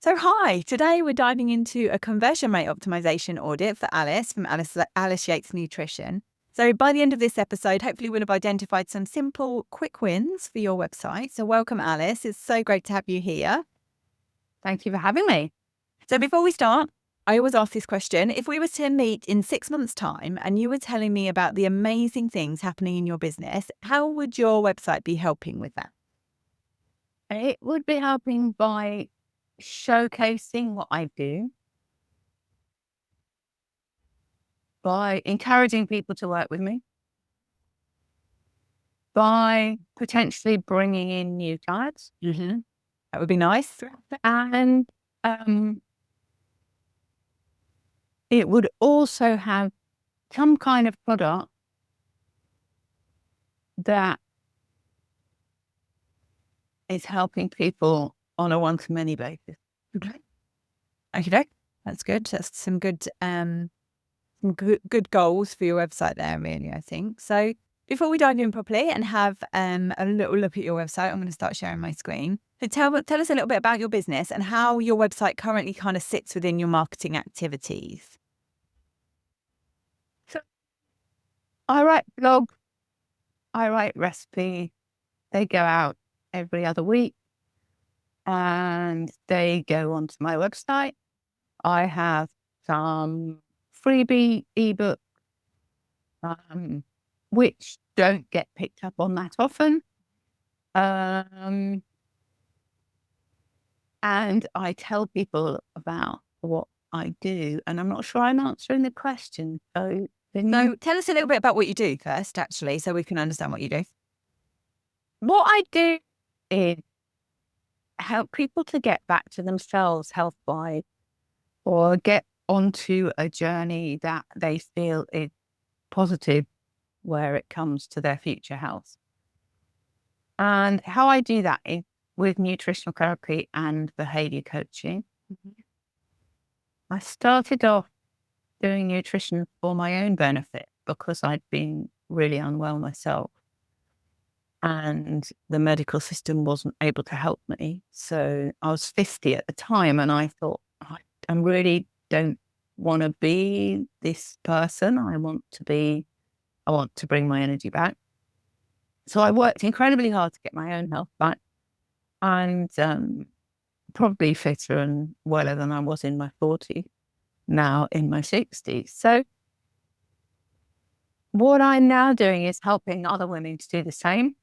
So hi, today we're diving into a conversion rate optimization audit for Alice from Alice Yeates Nutrition. So by the end of this episode, hopefully we'll have identified some simple, quick wins for your website. So welcome, Alice. It's so great to have you here. Thank you for having me. So before we start, I always ask this question. If we were to meet in 6 months' time and you were telling me about the amazing things happening in your business, how would your website be helping with that? It would be helping by showcasing what I do, by encouraging people to work with me, by potentially bringing in new clients. That would be nice. And it would also have some kind of product that is helping people on a one-to-many basis. Okay, that's good. That's some good goals for your website there, really, I think. So before we dive in properly and have a little look at your website, I'm going to start sharing my screen. So tell us a little bit about your business and how your website currently kind of sits within your marketing activities. So I write blog, I write recipe. They go out every other week and they go onto my website. I have some freebie ebook, which don't get picked up on that often. And I tell people about what I do, and I'm not sure I'm answering the question. So tell us a little bit about what you do first, actually, so we can understand what you do. What I do is help people to get back to themselves health-wise, or get onto a journey that they feel is positive where it comes to their future health. And how I do that is with nutritional therapy and behavior coaching. I started off doing nutrition for my own benefit because I'd been really unwell myself. And the medical system wasn't able to help me. So I was 50 at the time and I thought, I really don't want to be this person. I want to bring my energy back. So I worked incredibly hard to get my own health back and probably fitter and weller than I was in my 40s, now in my 60s. So what I'm now doing is helping other women to do the same.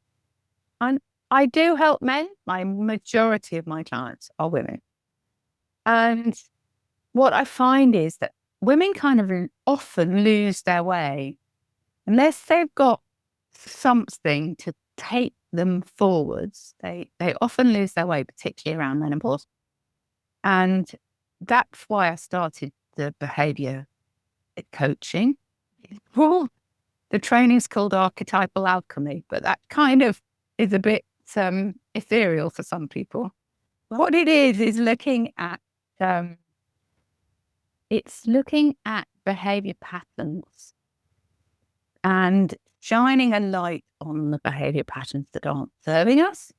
And I do help men. My majority of my clients are women. And what I find is that women kind of often lose their way unless they've got something to take them forwards. They often lose their way, particularly around menopause. And that's why I started the behavior coaching. Well, the training's called archetypal alchemy, but that kind of is a bit ethereal for some people. What it is looking at behavior patterns and shining a light on the behavior patterns that aren't serving us.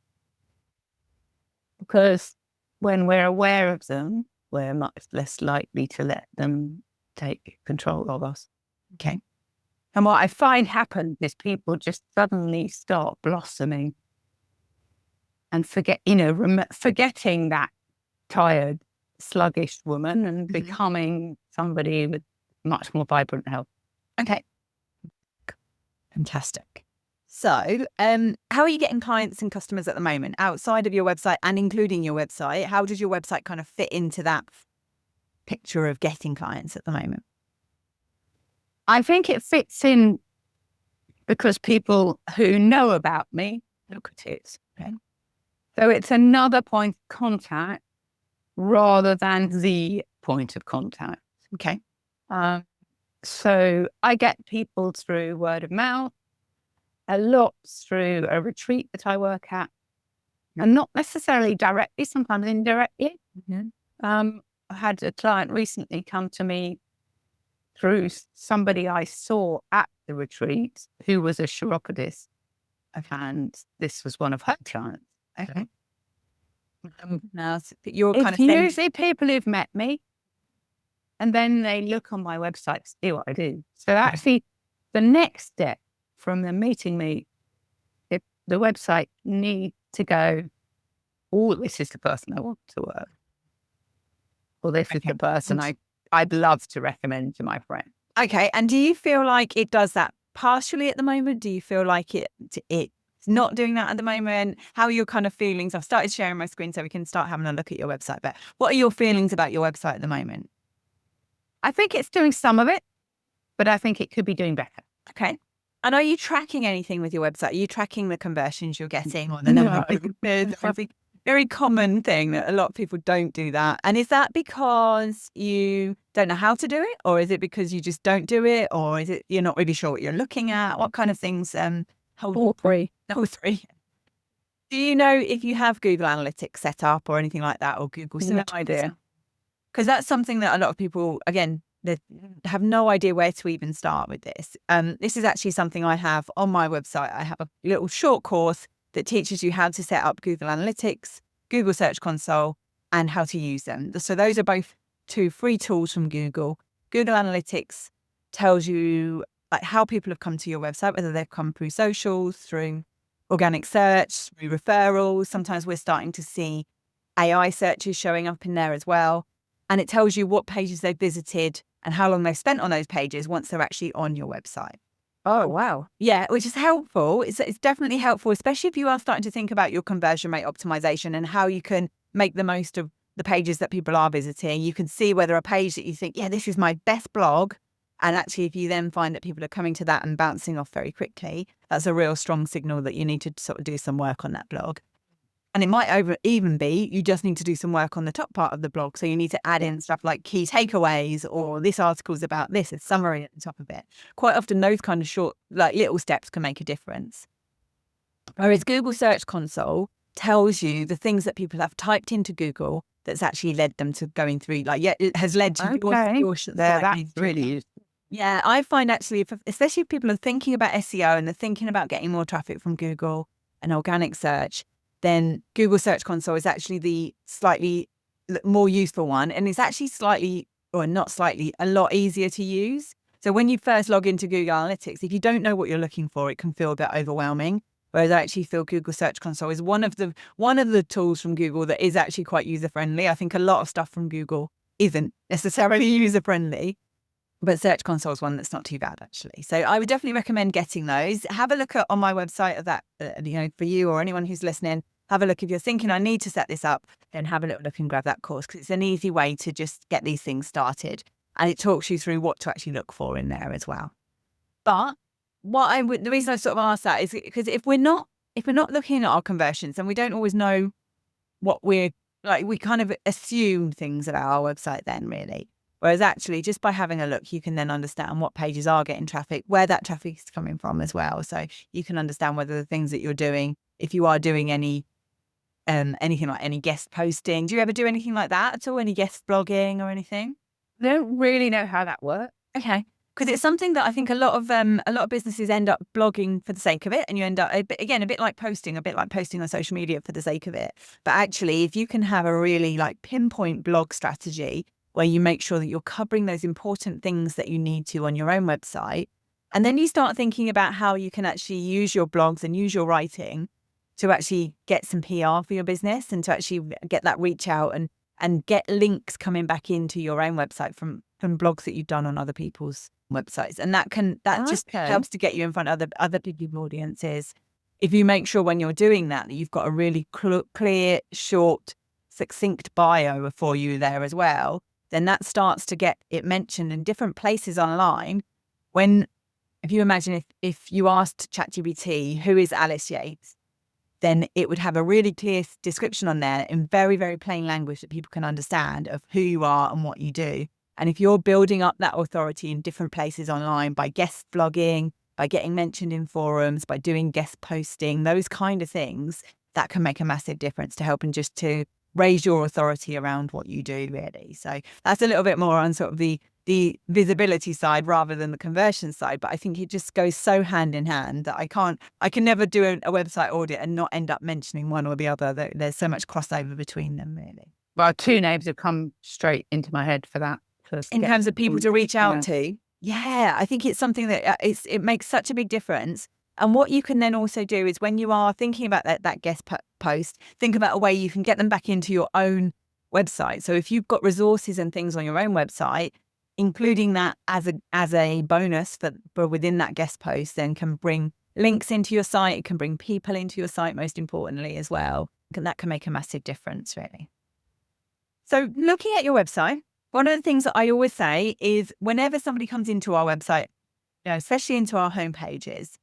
Because when we're aware of them, we're much less likely to let them take control of us. Okay. And what I find happens is people just suddenly start blossoming and forgetting that tired, sluggish woman and becoming somebody with much more vibrant health. Okay. Fantastic. So, how are you getting clients and customers at the moment outside of your website and including your website? How does your website kind of fit into that picture of getting clients at the moment? I think it fits in because people who know about me look at it. Okay? So it's another point of contact rather than the point of contact. Okay. So I get people through word of mouth, a lot through a retreat that I work at, and not necessarily directly, sometimes indirectly. I had a client recently come to me through somebody I saw at the retreat who was a chiropodist, and this was one of her clients. Okay. Now you're kind It's of saying, usually people who've met me and then they look on my website to see what I do. So actually, the next step from them meeting me, if the website needs to go, oh, this is the person I want to work. Well, this is the person I'd love to recommend to my friend. okay. And do you feel like it does that partially at the moment? Do you feel like it's not doing that at the moment? How are your kind of feelings? I've started sharing my screen so we can start having a look at your website. But what are your feelings about your website at the moment? I think it's doing some of it, but I think it could be doing better. Okay. And are you tracking anything with your website? Are you tracking the conversions you're getting or the number of very common thing that a lot of people don't do that. And is that because you don't know how to do it, or is it because you just don't do it, or is it you're not really sure what you're looking at? What kind of things hold All three. all three? Do you know if you have Google Analytics set up or anything like that, or Google No Search? idea. Because that's something that a lot of people, again, they have no idea where to even start with this. This is actually something I have on my website. I have a little short course that teaches you how to set up Google Analytics, Google Search Console, and how to use them. So those are both two free tools from Google. Google Analytics tells you like how people have come to your website, whether they've come through socials, through organic search, through referrals. Sometimes we're starting to see AI searches showing up in there as well. And it tells you what pages they've visited and how long they've spent on those pages once they're actually on your website. Oh, wow. Yeah, which is helpful. It's definitely helpful, especially if you are starting to think about your conversion rate optimization and how you can make the most of the pages that people are visiting. You can see whether a page that you think, yeah, this is my best blog. And actually, if you then find that people are coming to that and bouncing off very quickly, that's a real strong signal that you need to sort of do some work on that blog. And it might even be you just need to do some work on the top part of the blog. So you need to add in stuff like key takeaways, or this article's about this, a summary at the top of it. Quite often those kind of short, like little steps can make a difference. Whereas Google Search Console tells you the things that people have typed into Google that's actually led them to going through, like, yeah, it has led to your site. That's really useful. Yeah, I find actually, especially if people are thinking about SEO and they're thinking about getting more traffic from Google and organic search, then Google Search Console is actually the slightly more useful one. And it's actually a lot easier to use. So when you first log into Google Analytics, if you don't know what you're looking for, it can feel a bit overwhelming. Whereas I actually feel Google Search Console is one of the tools from Google that is actually quite user-friendly. I think a lot of stuff from Google isn't necessarily user-friendly, but Search Console is one that's not too bad, actually. So I would definitely recommend getting those. Have a look on my website of that, for you or anyone who's listening. Have a look if you're thinking I need to set this up, then have a little look and grab that course, because it's an easy way to just get these things started. And it talks you through what to actually look for in there as well. But the reason I sort of asked that is because if we're not looking at our conversions, and we don't always know what we kind of assume things about our website then, really. Whereas actually, just by having a look, you can then understand what pages are getting traffic, where that traffic is coming from as well. So you can understand whether the things that you're doing, if you are doing anything like any guest posting. Do you ever do anything like that at all? Any guest blogging or anything? I don't really know how that works. Okay. Because it's something that I think a lot of businesses end up blogging for the sake of it, and you end up a bit like posting on social media for the sake of it. But actually, if you can have a really like pinpoint blog strategy where you make sure that you're covering those important things that you need to on your own website, and then you start thinking about how you can actually use your blogs and use your writing to actually get some PR for your business and to actually get that reach out and get links coming back into your own website from blogs that you've done on other people's websites. And that just helps to get you in front of other people's audiences. If you make sure when you're doing that you've got a really clear, short, succinct bio for you there as well, then that starts to get it mentioned in different places online. If you imagine if you asked ChatGPT, who is Alice Yeates, then it would have a really clear description on there in very, very plain language that people can understand of who you are and what you do. And if you're building up that authority in different places online by guest blogging, by getting mentioned in forums, by doing guest posting, those kind of things, that can make a massive difference to helping just to raise your authority around what you do, really. So that's a little bit more on sort of the the visibility side rather than the conversion side. But I think it just goes so hand in hand that I can never do a website audit and not end up mentioning one or the other. There's so much crossover between them, really. Well, two names have come straight into my head for that. In terms of people to reach out to. Yeah, I think it's something that it makes such a big difference. And what you can then also do is when you are thinking about that guest post, think about a way you can get them back into your own website. So if you've got resources and things on your own website, including that as a bonus for within that guest post, then can bring links into your site. It can bring people into your site, most importantly, as well. And that can make a massive difference, really. So looking at your website, one of the things that I always say is whenever somebody comes into our website, especially into our homepages,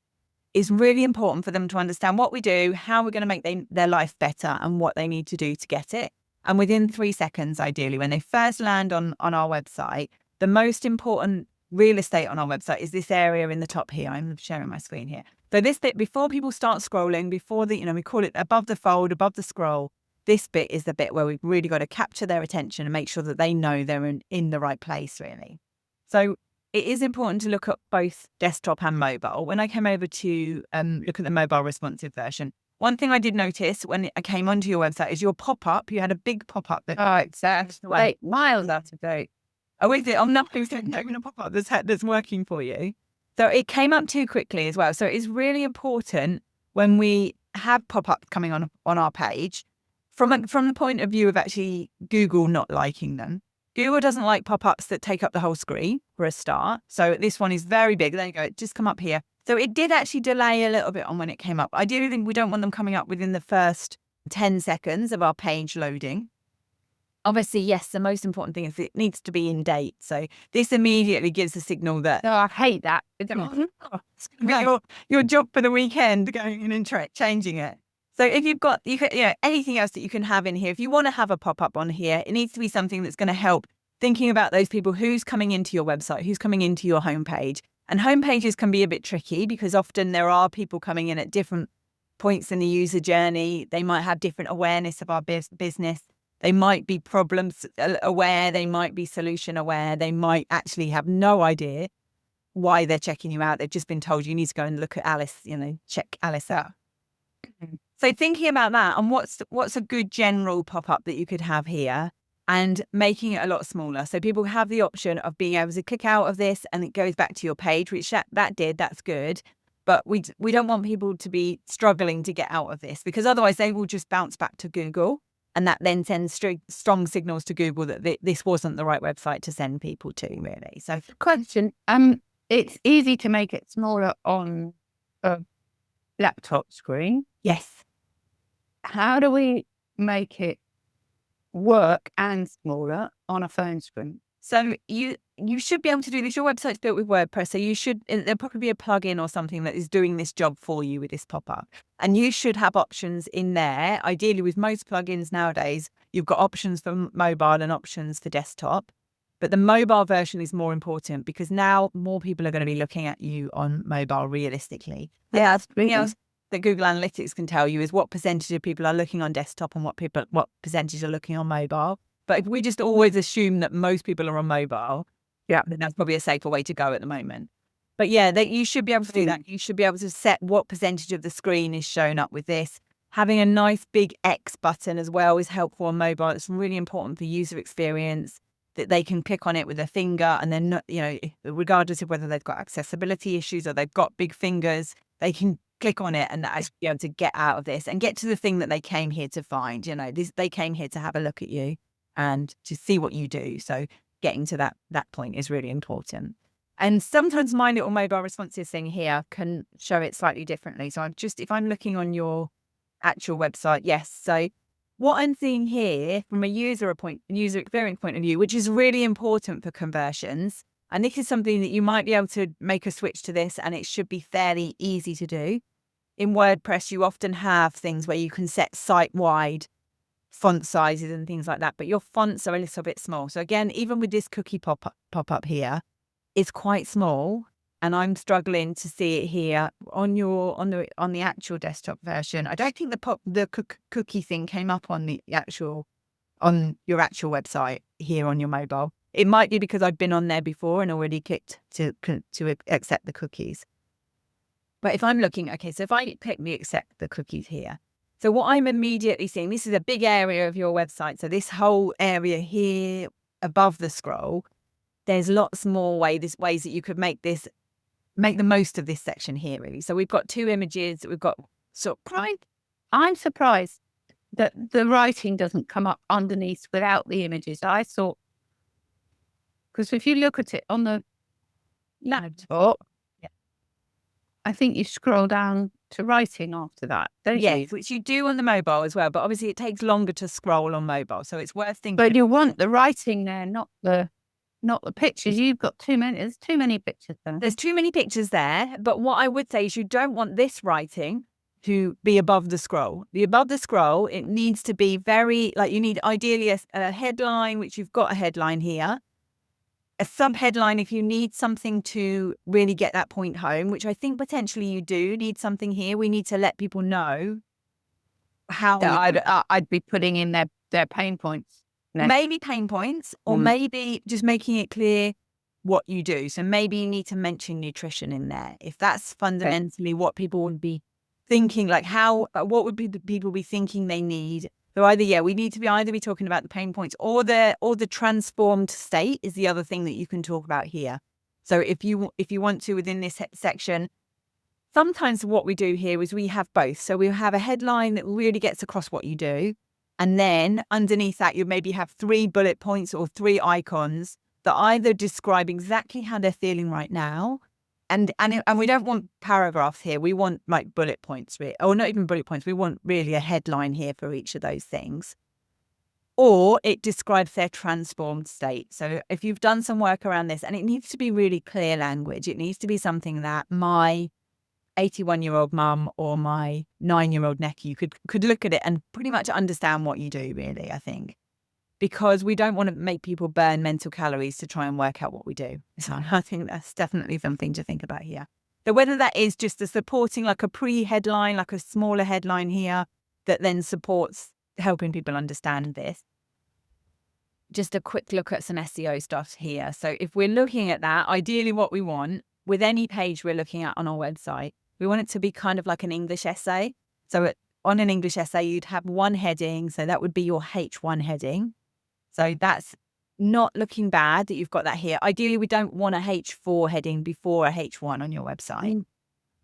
it's really important for them to understand what we do, how we're going to make their life better, and what they need to do to get it. And within 3 seconds, ideally, when they first land on our website, the most important real estate on our website is this area in the top here. I'm sharing my screen here. So this bit, before people start scrolling, before we call it above the fold, above the scroll, this bit is the bit where we've really got to capture their attention and make sure that they know they're in the right place, really. So it is important to look at both desktop and mobile. When I came over to look at the mobile responsive version, one thing I did notice when I came onto your website is your pop-up. You had a big pop-up. Exactly. Miles out of date. Oh, is it? Oh, nothing's going to pop up that's working for you. So it came up too quickly as well. So it's really important when we have pop-ups coming on our page, from the point of view of actually Google not liking them. Google doesn't like pop-ups that take up the whole screen for a start. So this one is very big. There you go. It just come up here. So it did actually delay a little bit on when it came up. I do think we don't want them coming up within the first 10 seconds of our page loading. Obviously, yes, the most important thing is it needs to be in date. So this immediately gives a signal that... No, I hate that. It's going to be your job for the weekend, going in and changing it. So if you've got anything else that you can have in here, if you want to have a pop-up on here, it needs to be something that's going to help thinking about those people who's coming into your website, who's coming into your homepage. And homepages can be a bit tricky because often there are people coming in at different points in the user journey. They might have different awareness of our business. They might be problems aware. They might be solution aware. They might actually have no idea why they're checking you out. They've just been told you need to go and look at Alice, check Alice out. So thinking about that and what's a good general pop-up that you could have here, and making it a lot smaller. So people have the option of being able to click out of this and it goes back to your page, which that's good. But we don't want people to be struggling to get out of this, because otherwise they will just bounce back to Google. And that then sends strong signals to Google that this wasn't the right website to send people to, really. So question, it's easy to make it smaller on a laptop screen. Yes. How do we make it work and smaller on a phone screen? So you should be able to do this. Your website's built with WordPress, so there'll probably be a plugin or something that is doing this job for you with this pop-up. And you should have options in there. Ideally, with most plugins nowadays, you've got options for mobile and options for desktop. But the mobile version is more important because now more people are going to be looking at you on mobile realistically. Yeah, something else that Google Analytics can tell you is what percentage of people are looking on desktop and what percentage are looking on mobile. But if we just always assume that most people are on mobile, then that's probably a safer way to go at the moment. But yeah, you should be able to do that. You should be able to set what percentage of the screen is shown up with this. Having a nice big X button as well is helpful on mobile. It's really important for user experience that they can click on it with a finger, and then, regardless of whether they've got accessibility issues or they've got big fingers, they can click on it and actually be able to get out of this and get to the thing that they came here to find. They came here to have a look at you and to see what you do. So getting to that point is really important. And sometimes my little mobile responsive thing here can show it slightly differently. So if I'm looking on your actual website, yes. So what I'm seeing here from a user experience point of view, which is really important for conversions, and this is something that you might be able to make a switch to this, and it should be fairly easy to do. In WordPress, you often have things where you can set site-wide font sizes and things like that, but your fonts are a little bit small. So again, even with this cookie pop-up here, it's quite small, and I'm struggling to see it here on the actual desktop version. I don't think the cookie thing came up on your actual website here on your mobile. It might be because I've been on there before and already clicked to accept the cookies. But if I'm looking, okay, so if I click the accept the cookies here, so what I'm immediately seeing, this is a big area of your website. So this whole area here above the scroll, there's lots more ways that you could make the most of this section here, really. So we've got 2 images. We've got I'm surprised that the writing doesn't come up underneath without the images. I thought, because if you look at it on the laptop, I think you scroll down to writing after that, don't you? yes, which you do on the mobile as well. But obviously it takes longer to scroll on mobile. So it's worth thinking. But you want the writing there, not the pictures. You've got too many. There's too many pictures there. There's too many pictures there. But what I would say is you don't want this writing to be above the scroll. Above the scroll, it needs to be very, like, you need ideally a headline, which you've got a headline here. A sub-headline if you need something to really get that point home, which I think potentially you do need something here. We need to let people know how... I'd be putting in their pain points. Maybe pain points, or maybe just making it clear what you do. So maybe you need to mention nutrition in there. If that's fundamentally what people would be thinking, like what would be the people be thinking they need? So we need to either be talking about the pain points or the transformed state is the other thing that you can talk about here. So if you want to, within this section, sometimes what we do here is we have both. So we have a headline that really gets across what you do. And then underneath that, you maybe have 3 bullet points or 3 icons that either describe exactly how they're feeling right now. And we don't want paragraphs here. We want like bullet points, or not even bullet points. We want really a headline here for each of those things. Or it describes their transformed state. So if you've done some work around this, and it needs to be really clear language, it needs to be something that my 81-year-old mum or my 9-year-old nephew could look at it and pretty much understand what you do, really, I think. Because we don't want to make people burn mental calories to try and work out what we do. So I think that's definitely something to think about here. So whether that is just a supporting, like a pre-headline, like a smaller headline here that then supports helping people understand this. Just a quick look at some SEO stuff here. So if we're looking at that, ideally what we want with any page we're looking at on our website, we want it to be kind of like an English essay. So on an English essay, you'd have one heading. So that would be your H1 heading. So that's not looking bad that you've got that here. Ideally, we don't want a H4 heading before a H1 on your website.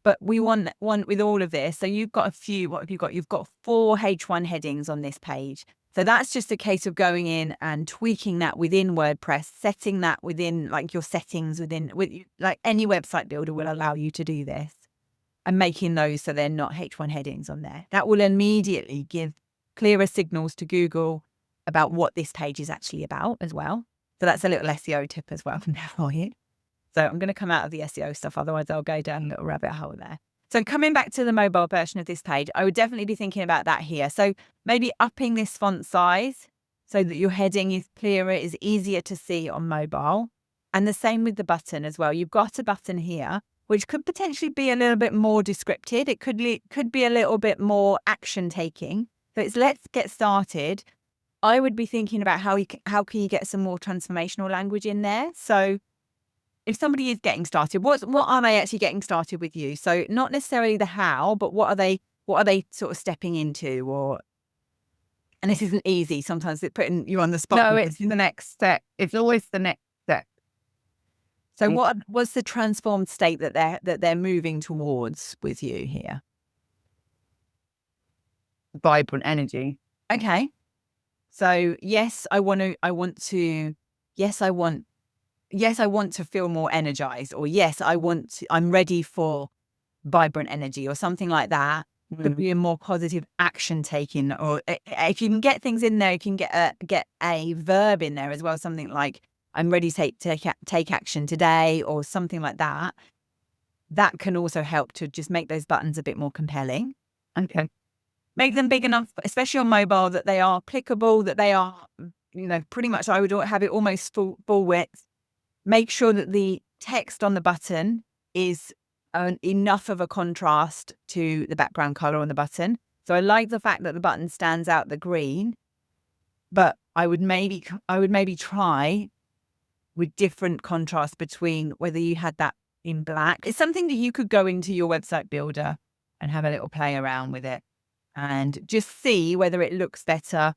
But we want one with all of this. So you've got a few, what have you got? You've got 4 H1 headings on this page. So that's just a case of going in and tweaking that within WordPress, setting that within like your settings like any website builder will allow you to do this, and making those so they're not H1 headings on there. That will immediately give clearer signals to Google about what this page is actually about as well. So that's a little SEO tip as well from there for you. So I'm going to come out of the SEO stuff, otherwise I'll go down a little rabbit hole there. So coming back to the mobile version of this page, I would definitely be thinking about that here. So maybe upping this font size so that your heading is clearer, is easier to see on mobile. And the same with the button as well. You've got a button here, which could potentially be a little bit more descriptive. It could be a little bit more action taking. So it's let's get started. I would be thinking about how can you get some more transformational language in there. So if somebody is getting started, what are they actually getting started with you? So not necessarily the how, but what are they sort of stepping into? And this isn't easy. Sometimes it's putting you on the spot. No, it's the next step. It's always the next step. So what was the transformed state that they're moving towards with you here? Vibrant energy. Okay. So yes, I want to feel more energized, or yes, I'm ready for vibrant energy, or something like that. Could be a more positive action taking, or if you can get things in there, you can get a verb in there as well. Something like I'm ready to take action today, or something like that. That can also help to just make those buttons a bit more compelling. Okay. Make them big enough, especially on mobile, that they are clickable, that they are, pretty much I would have it almost full width. Make sure that the text on the button is enough of a contrast to the background color on the button. So I like the fact that the button stands out the green, but I would maybe try with different contrast between whether you had that in black. It's something that you could go into your website builder and have a little play around with it and just see whether it looks better,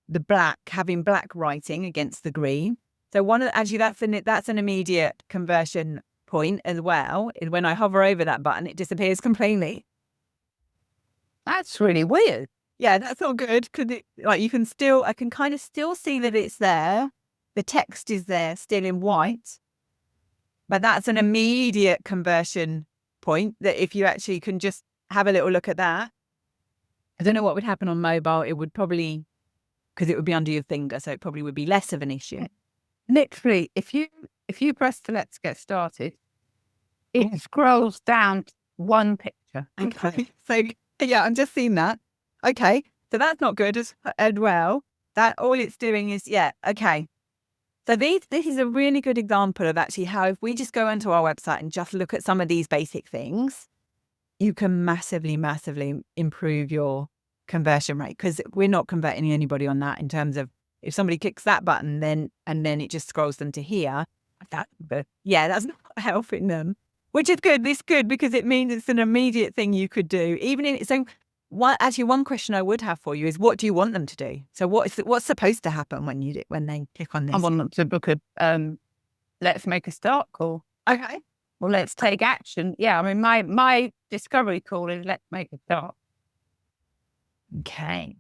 the black, having black writing against the green. So that's an immediate conversion point as well. When I hover over that button, it disappears completely. That's really weird. Yeah, that's all good because I can kind of still see that it's there. The text is there still in white, but that's an immediate conversion point that if you actually can just have a little look at that. I don't know what would happen on mobile. It would probably, because it would be under your finger, so it probably would be less of an issue. Literally, if you press the let's get started, it scrolls down to one picture. Okay. So yeah, I'm just seeing that. Okay. So that's not good as well. That all it's doing is, okay. So this is a really good example of actually how if we just go onto our website and just look at some of these basic things, you can massively, massively improve your conversion rate because we're not converting anybody on that in terms of if somebody clicks that button then it just scrolls them to here. That's not helping them, which is good. This is good because it means it's an immediate thing you could do. One question I would have for you is what do you want them to do? So what's supposed to happen when they click on this? I want them to book a let's make a start call. Okay. Well, let's take action. Yeah, I mean, my discovery call is let's make a start. Okay.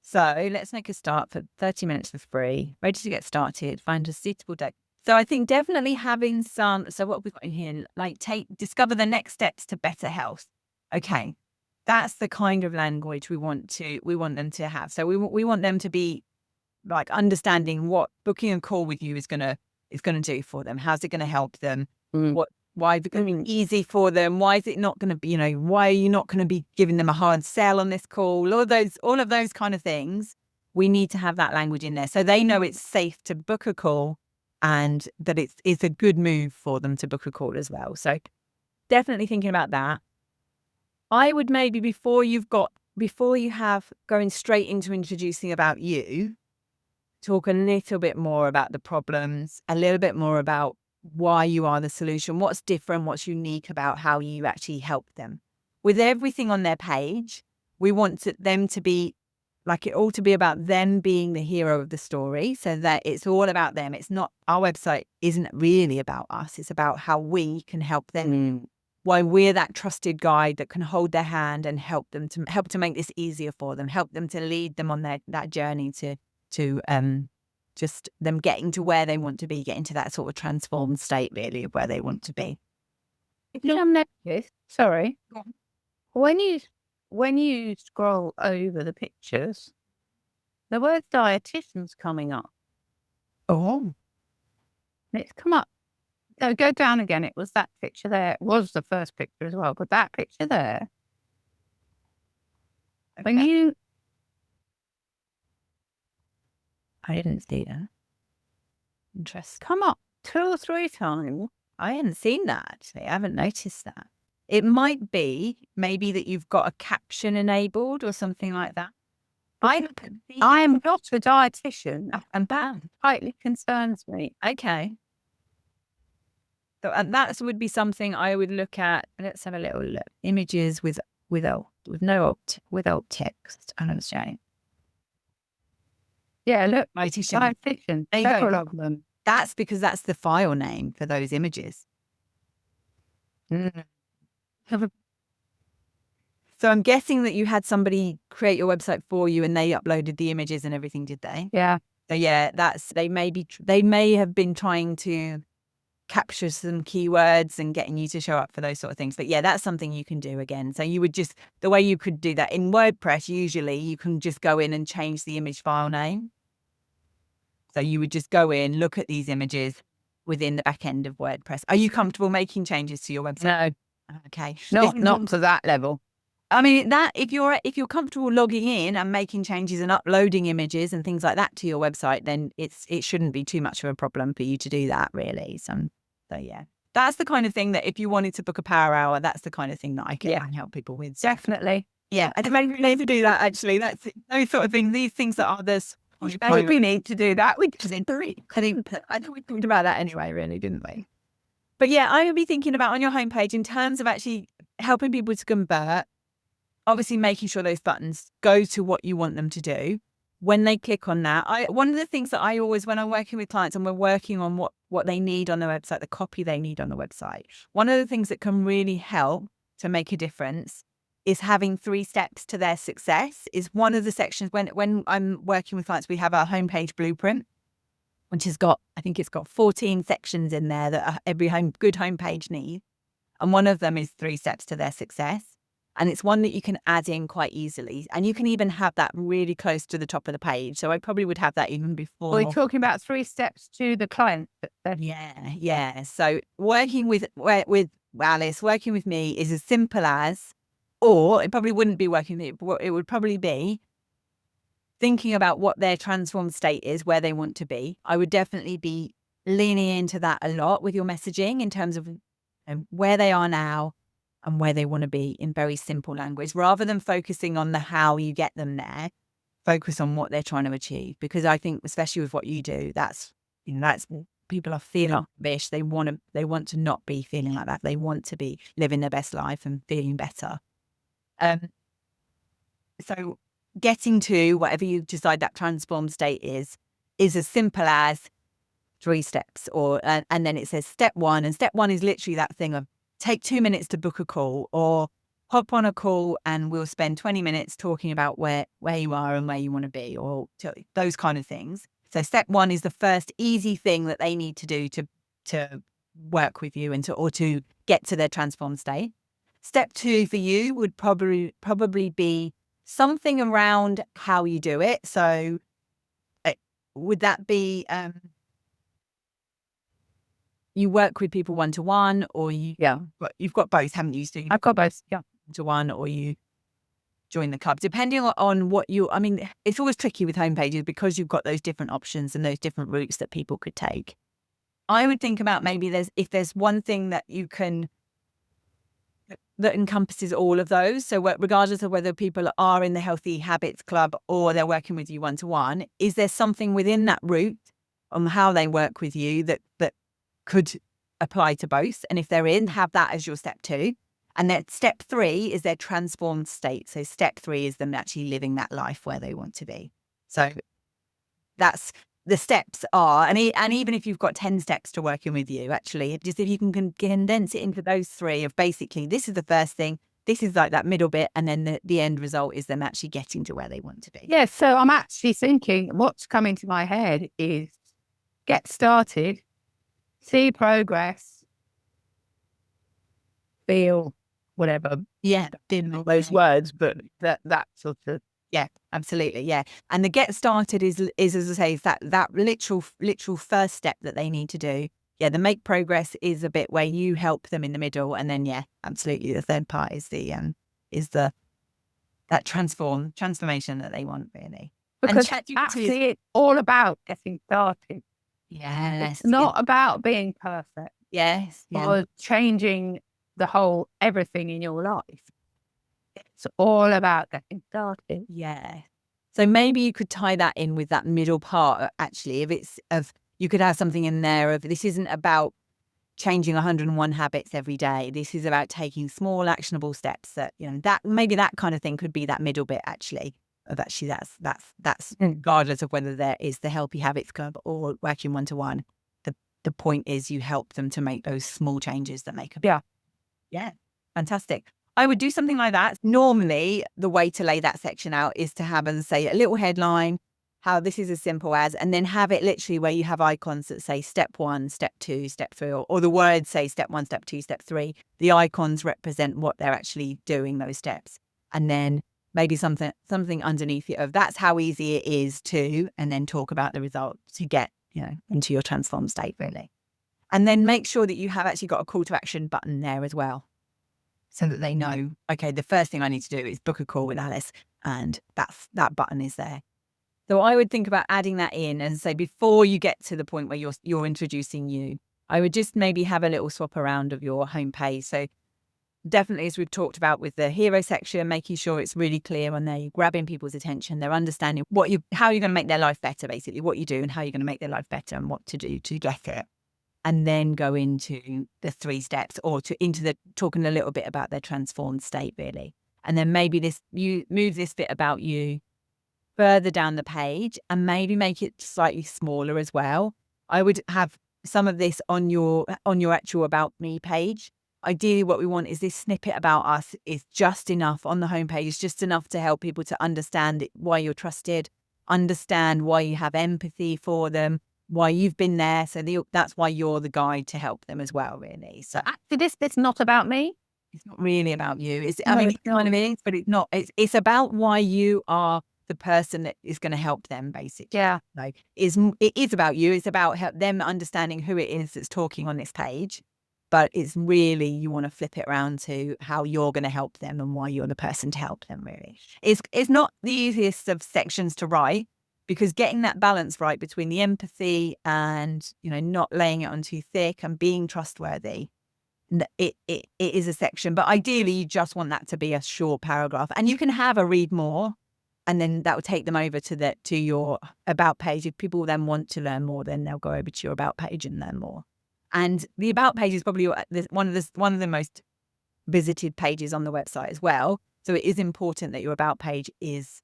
So let's make a start for 30 minutes for free. Ready to get started. Find a suitable date. So I think definitely having so what we've got in here, discover the next steps to better health. Okay. That's the kind of language we want them to have. So we want them to be like understanding what booking a call with you is going to do for them. How's it going to help them? Why is it going to be easy for them? Why is it not going to be, why are you not going to be giving them a hard sell on this call? All of those kind of things. We need to have that language in there so they know it's safe to book a call and that it's a good move for them to book a call as well. So definitely thinking about that. I would maybe before you have going straight into introducing about you, talk a little bit more about the problems, a little bit more about why you are the solution, what's different, what's unique about how you actually help them. With everything on their page, we want them to be it all to be about them being the hero of the story so that it's all about them. It's not, our website isn't really about us. It's about how we can help them. Why we're that trusted guide that can hold their hand and help to make this easier for them, help them to lead them on that journey to just them getting to where they want to be, getting to that sort of transformed state really of where they want to be. Sorry. When you scroll over the pictures, the word dietitian's coming up. Oh. It's come up. No, go down again. It was that picture there. It was the first picture as well, but that picture there. Okay. I didn't see that. Interesting. Come up 2 or 3 times. I hadn't seen that actually. I haven't noticed that. It might be maybe that you've got a caption enabled or something like that. I am not a dietitian, and that slightly concerns me. Okay. So, and that would be something I would look at. Let's have a little look. Images with alt text. I don't know. Yeah, look, dietitian. Several of them. That's because that's the file name for those images. So I'm guessing that you had somebody create your website for you and they uploaded the images and everything, did they? Yeah. So yeah, they may have been trying to capture some keywords and getting you to show up for those sort of things. But yeah, that's something you can do again. So you would the way you could do that in WordPress, usually you can just go in and change the image file name. So you would just go in, look at these images within the back end of WordPress. Are you comfortable making changes to your website? No. Okay. Not to that level. I mean, if you're comfortable logging in and making changes and uploading images and things like that to your website, then it shouldn't be too much of a problem for you to do that, really. So yeah, that's the kind of thing that if you wanted to book a power hour, that's the kind of thing that I can help people with. Definitely. Yeah, I don't really need to do that actually. That's those sort of things. These things that are this We need to do that. We just I think we talked about that anyway, really, didn't we? But yeah, I would be thinking about on your homepage in terms of actually helping people to convert, obviously making sure those buttons go to what you want them to do. When they click on that, one of the things that I always, when I'm working with clients and we're working on what they need on the website, the copy they need on the website, one of the things that can really help to make a difference is having 3 steps to their success. Is one of the sections when I'm working with clients, we have our homepage blueprint, which has got, I think it's got 14 sections in there that every good homepage needs. And one of them is 3 steps to their success. And it's one that you can add in quite easily. And you can even have that really close to the top of the page. So I probably would have that even before. We're talking about 3 steps to the client. Yeah. So working with Alice, working with me is as simple as, or it probably wouldn't be working with me, but it would probably be thinking about what their transformed state is, where they want to be. I would definitely be leaning into that a lot with your messaging in terms of where they are now and where they want to be in very simple language, rather than focusing on the how you get them there. Focus on what they're trying to achieve, because I think, especially with what you do, that's people are feeling rubbish. They want to not be feeling like that. They want to be living their best life and feeling better. So getting to whatever you decide that transformed state is as simple as 3 steps, and then it says step 1, and step 1 is literally that thing of take 2 minutes to book a call, or hop on a call and we'll spend 20 minutes talking about where you are and where you want to be, or those kind of things. So step 1 is the first easy thing that they need to do to work with you and to get to their transformed state. Step 2 for you would probably be something around how you do it. So would that be you work with people one-to-one, or you've got both, haven't you? So I've got both. Yeah. One-to-one, or you join the club, depending on what it's always tricky with homepages because you've got those different options and those different routes that people could take. I would think about maybe if there's one thing that you can, that encompasses all of those. So regardless of whether people are in the Healthy Habits Club or they're working with you one-to-one, is there something within that route on how they work with you that could apply to both? And if there is, have that as your step 2. And then step 3 is their transformed state. So step 3 is them actually living that life where they want to be. So that's the steps are, and even if you've got 10 steps to working with you, actually, just if you can condense it into those 3 of basically, this is the first thing, this is like that middle bit, and then the end result is them actually getting to where they want to be. Yeah, so I'm actually thinking what's coming to my head is get started, see progress, feel whatever. Yeah, didn't know those words, but that sort of. Yeah, absolutely. Yeah. And the get started is as I say, is that literal first step that they need to do. Yeah, the make progress is a bit where you help them in the middle, and then absolutely the third part is that transformation that they want, really. Because actually it's all about getting started. Yes. It's not about being perfect. Yes. Yeah. Or changing the whole everything in your life. It's all about getting started. Yeah. So maybe you could tie that in with that middle part, actually, you could have something in there of, this isn't about changing 101 habits every day. This is about taking small actionable steps that maybe that kind of thing could be that middle bit, actually, of actually that's regardless of whether there is the Healthy Habits Club or working one-to-one. The point is you help them to make those small changes that make a Yeah. Fantastic. I would do something like that. Normally, the way to lay that section out is to have, as I say, a little headline, how this is as simple as, and then have it literally where you have icons that say step 1, step 2, step 3, or the words say step 1, step 2, step 3. The icons represent what they're actually doing, those steps. And then maybe something underneath it of that's how easy it is to, and then talk about the result to get, into your transformed state, really. And then make sure that you have actually got a call to action button there as well, so that they know, okay, the first thing I need to do is book a call with Alice, and that button is there. So I would think about adding that in, and say before you get to the point where you're introducing you, I would just maybe have a little swap around of your homepage. So definitely, as we've talked about with the hero section, making sure it's really clear on there, you're grabbing people's attention, they're understanding how you're going to make their life better, basically, what you do and how you're going to make their life better and what to do to get it. And then go into the 3 steps or talking a little bit about their transformed state, really. And then maybe you move this bit about you further down the page and maybe make it slightly smaller as well. I would have some of this on your actual About Me page. Ideally, what we want is this snippet about us is just enough on the homepage, is just enough to help people to understand why you're trusted, understand why you have empathy for them, why you've been there. So that's why you're the guide to help them as well, really. So Actually, this not about me. it's not really about you. It it's kind of is, but it's not. It's about why you are the person that is going to help them, basically. Yeah. Like it is about you. It's about them understanding who it is that's talking on this page. But it's really, you want to flip it around to how you're going to help them and why you're the person to help them, really. It's not the easiest of sections to write, because getting that balance right between the empathy and, not laying it on too thick and being trustworthy, it is a section. But ideally, you just want that to be a short paragraph. And you can have a read more, and then that will take them over to your About page. If people then want to learn more, then they'll go over to your About page and learn more. And the About page is probably one of the most visited pages on the website as well. So it is important that your About page is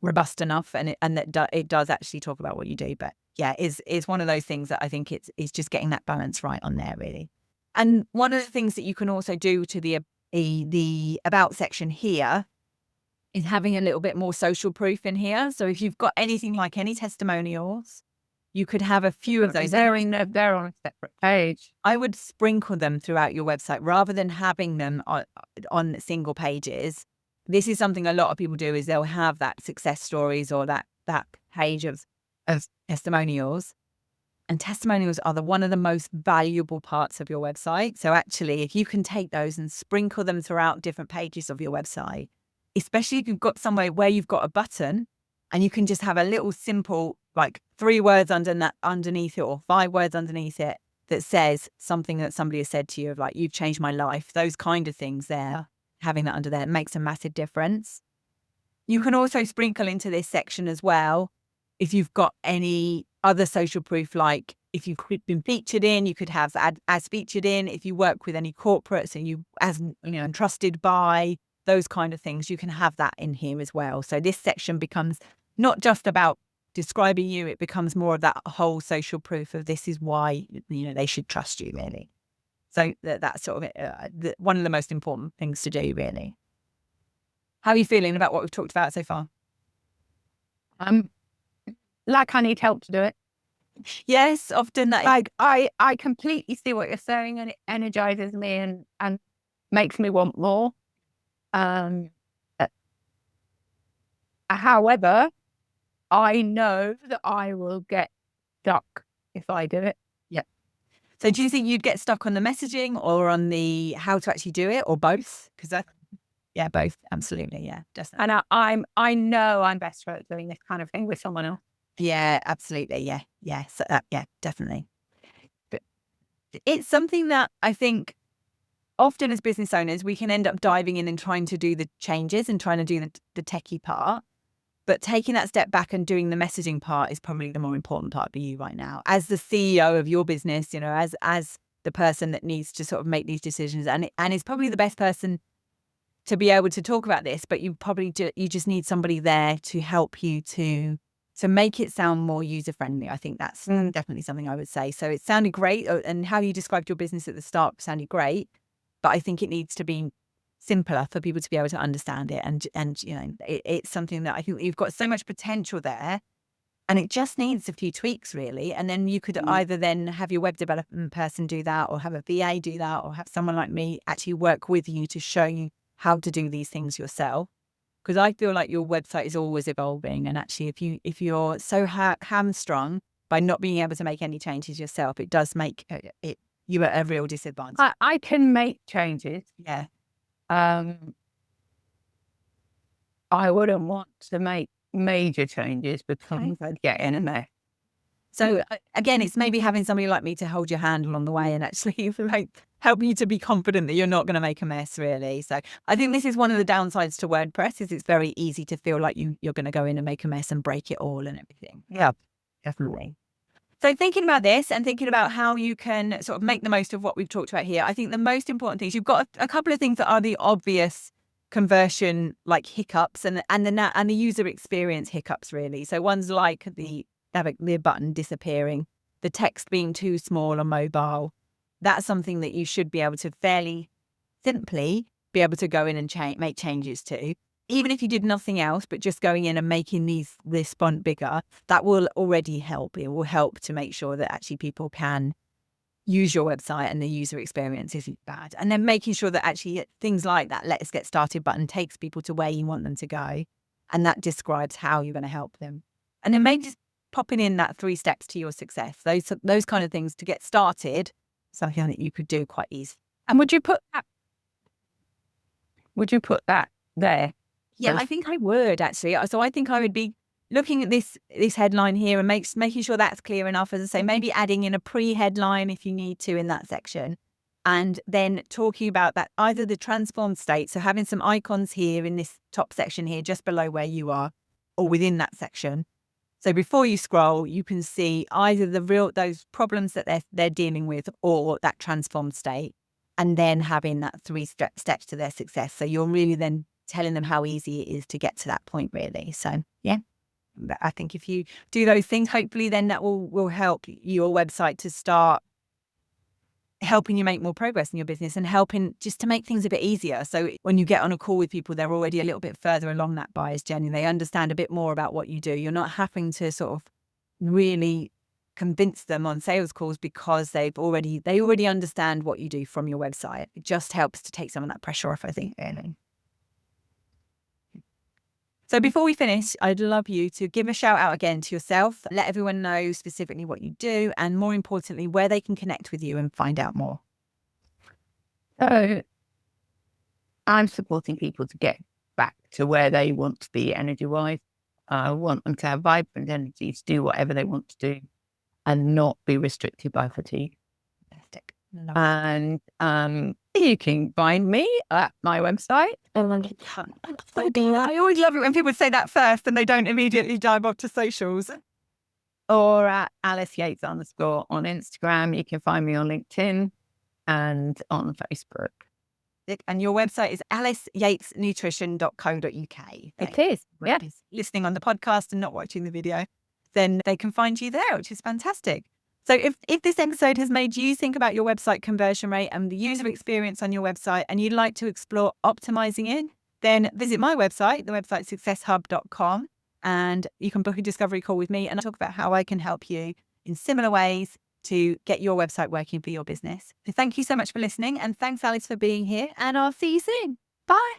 robust enough and that it does actually talk about what you do. But yeah, it's one of those things that I think it's just getting that balance right on there, really. And one of the things that you can also do to the About section here is having a little bit more social proof in here. So if you've got anything like any testimonials, you could have a few of those. They're on a separate page. I would sprinkle them throughout your website rather than having them on single pages. This is something a lot of people do, is they'll have that success stories or that page of testimonials. And testimonials are one of the most valuable parts of your website. So actually, if you can take those and sprinkle them throughout different pages of your website, especially if you've got somewhere where you've got a button and you can just have a little simple, like 3 words underneath it or 5 words underneath it that says something that somebody has said to you, of like, you've changed my life, those kind of things there, having that under there makes a massive difference. You can also sprinkle into this section as well, if you've got any other social proof, like if you've been featured in, you could have as featured in. If you work with any corporates and you trusted by, those kind of things, you can have that in here as well. So this section becomes not just about describing you, it becomes more of that whole social proof of this is why they should trust you, really. So that's sort of one of the most important things to do, really. How are you feeling about what we've talked about so far? Like I need help to do it. Yes, often that. Like I completely see what you're saying, and it energizes me and makes me want more. However, I know that I will get stuck if I do it. Yeah. So do you think you'd get stuck on the messaging or on the how to actually do it, or both? Because both. Absolutely. Yeah, definitely. And I know I'm better at doing this kind of thing with someone else. Yeah, absolutely. Yeah. Yeah. So, yeah, definitely. But it's something that I think often as business owners, we can end up diving in and trying to do the changes and trying to do the techie part. But taking that step back and doing the messaging part is probably the more important part for you right now. As the CEO of your business, as the person that needs to sort of make these decisions, and is probably the best person to be able to talk about this, but you probably you just need somebody there to help you to make it sound more user-friendly. I think that's definitely something I would say. So it sounded great, and how you described your business at the start sounded great, but I think it needs to be simpler for people to be able to understand it. And it's something that I think you've got so much potential there, and it just needs a few tweaks, really. And then you could either then have your web development person do that, or have a VA do that, or have someone like me actually work with you to show you how to do these things yourself. Because I feel like your website is always evolving, and actually if you're so hamstrung by not being able to make any changes yourself, it does make you at a real disadvantage. I can make changes. Yeah. I wouldn't want to make major changes because I'd get in a mess. So again, it's maybe having somebody like me to hold your hand along the way and actually like help you to be confident that you're not going to make a mess, really. So I think this is one of the downsides to WordPress is it's very easy to feel like you're going to go in and make a mess and break it all and everything. Yeah, definitely. So thinking about this and thinking about how you can sort of make the most of what we've talked about here, I think the most important thing is you've got a couple of things that are the obvious conversion like hiccups and the user experience hiccups, really. So ones like the button disappearing, the text being too small on mobile. That's something that you should be able to fairly simply be able to go in and make changes to. Even if you did nothing else, but just going in and making this font bigger, that will already help. It will help to make sure that actually people can use your website and the user experience isn't bad. And then making sure that actually things like that Let's Get Started button takes people to where you want them to go. And that describes how you're going to help them. And then maybe just popping in that 3 steps to your success. Those kind of things to get started, something that you could do quite easy. And would you put that there? Yeah, I think I would actually. So I think I would be looking at this headline here and making sure that's clear enough. As I say, maybe adding in a pre-headline if you need to in that section. And then talking about that, either the transformed state, so having some icons here in this top section here, just below where you are, or within that section. So before you scroll, you can see either those problems that they're dealing with or that transformed state, and then having that 3 steps to their success. So you're really then telling them how easy it is to get to that point, really. So yeah, I think if you do those things, hopefully then that will help your website to start helping you make more progress in your business and helping just to make things a bit easier. So when you get on a call with people, they're already a little bit further along that buyer's journey. They understand a bit more about what you do. You're not having to sort of really convince them on sales calls because they already understand what you do from your website. It just helps to take some of that pressure off, I think. So before we finish, I'd love you to give a shout out again to yourself, let everyone know specifically what you do, and more importantly, where they can connect with you and find out more. So I'm supporting people to get back to where they want to be energy-wise. I want them to have vibrant energy to do whatever they want to do and not be restricted by fatigue. Fantastic. And you can find me at my website. I always love it when people say that first and they don't immediately dive off to socials. Or at Alice Yeates _ on Instagram. You can find me on LinkedIn and on Facebook. And your website is aliceyatesnutrition.co.uk. It is, yeah. Listening on the podcast and not watching the video, then they can find you there, which is fantastic. So if this episode has made you think about your website conversion rate and the user experience on your website and you'd like to explore optimizing it, then visit my website, the website successhub.com, and you can book a discovery call with me and I'll talk about how I can help you in similar ways to get your website working for your business. So thank you so much for listening, and thanks Alice for being here, and I'll see you soon. Bye.